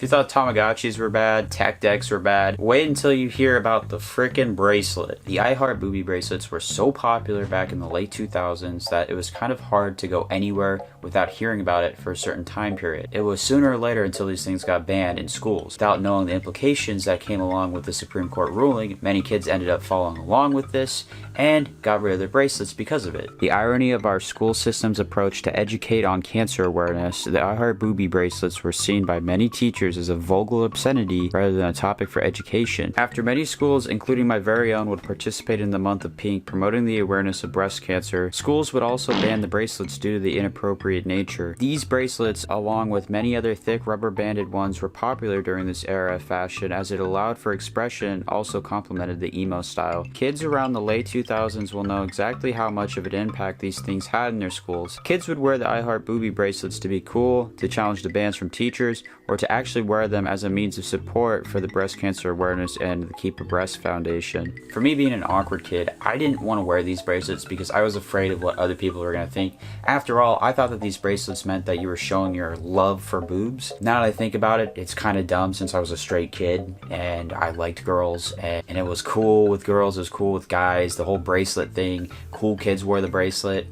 you thought Tamagotchis were bad, tech decks were bad, wait until you hear about the frickin' bracelet. The I Heart Boobie Bracelets were so popular back in the late 2000s that it was kind of hard to go anywhere without hearing about it for a certain time period. It was sooner or later until these things got banned in schools. Without knowing the implications that came along with the Supreme Court ruling, many kids ended up following along with this and got rid of their bracelets because of it. The irony of our school system's approach to educate on cancer awareness, the I Heart Boobie Bracelets were seen by many teachers as a vulgar obscenity rather than a topic for education. After many schools, including my very own, would participate in the month of pink promoting the awareness of breast cancer, schools would also ban the bracelets due to the inappropriate nature. These bracelets, along with many other thick rubber banded ones, were popular during this era of fashion as it allowed for expression and also complemented the emo style. Kids around the late 2000s will know exactly how much of an impact these things had in their schools. Kids would wear the I Heart Boobie bracelets to be cool, to challenge the bans from teachers, or to actually wear them as a means of support for the breast cancer awareness and the Keep a Breast Foundation. For me, being an awkward kid, I didn't want to wear these bracelets because I was afraid of what other people were going to think. After all, I thought that these bracelets meant that you were showing your love for boobs. Now that I think about it, it's kind of dumb since I was a straight kid and I liked girls and it was cool with girls, it was cool with guys, the whole bracelet thing, cool kids wore the bracelet.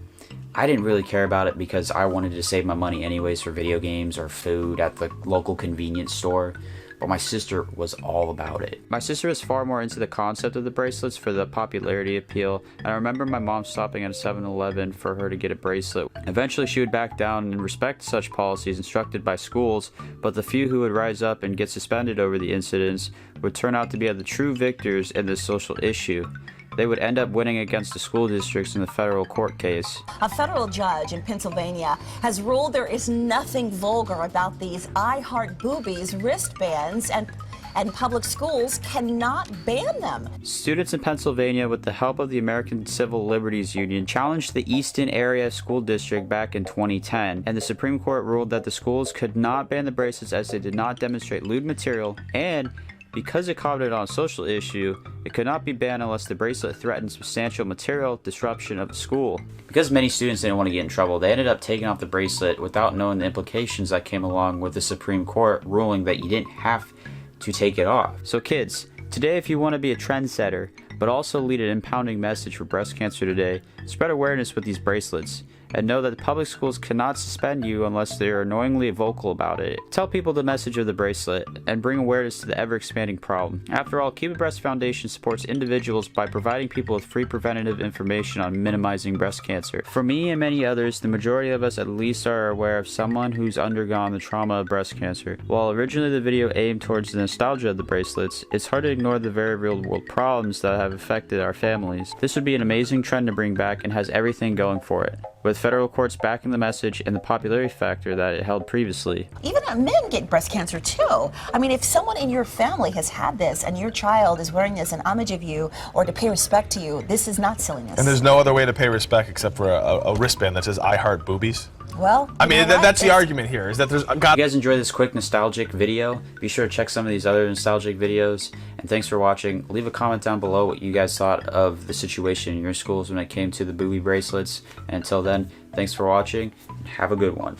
I didn't really care about it because I wanted to save my money anyways for video games or food at the local convenience store, but my sister was all about it. My sister was far more into the concept of the bracelets for the popularity appeal, and I remember my mom stopping at a 7-Eleven for her to get a bracelet. Eventually she would back down and respect such policies instructed by schools, but the few who would rise up and get suspended over the incidents would turn out to be the true victors in this social issue. They would end up winning against the school districts in the federal court case. A federal judge in Pennsylvania has ruled there is nothing vulgar about these I Heart Boobies wristbands, and public schools cannot ban them. Students in Pennsylvania, with the help of the American Civil Liberties Union, challenged the Easton Area School District back in 2010, and the Supreme Court ruled that the schools could not ban the bracelets as they did not demonstrate lewd material, and because it commented on a social issue, it could not be banned unless the bracelet threatened substantial material disruption of the school. Because many students didn't want to get in trouble, they ended up taking off the bracelet without knowing the implications that came along with the Supreme Court ruling that you didn't have to take it off. So kids, today if you want to be a trendsetter, but also lead an impounding message for breast cancer today, spread awareness with these bracelets. And know that the public schools cannot suspend you unless they are annoyingly vocal about it. Tell people the message of the bracelet and bring awareness to the ever-expanding problem. After all, Keep a Breast Foundation supports individuals by providing people with free preventative information on minimizing breast cancer. For me and many others, the majority of us at least are aware of someone who's undergone the trauma of breast cancer. While originally the video aimed towards the nostalgia of the bracelets, it's hard to ignore the very real-world problems that have affected our families. This would be an amazing trend to bring back and has everything going for it, with federal courts backing the message and the popularity factor that it held previously. Even men get breast cancer too. I mean, if someone in your family has had this and your child is wearing this in homage of you or to pay respect to you, this is not silliness. And there's no other way to pay respect except for a wristband that says I Heart Boobies? Well, I mean, that's the argument here, is that there's... If you guys enjoyed this quick nostalgic video, be sure to check some of these other nostalgic videos. And thanks for watching. Leave a comment down below what you guys thought of the situation in your schools when it came to the boobie bracelets. And until then, thanks for watching, and have a good one.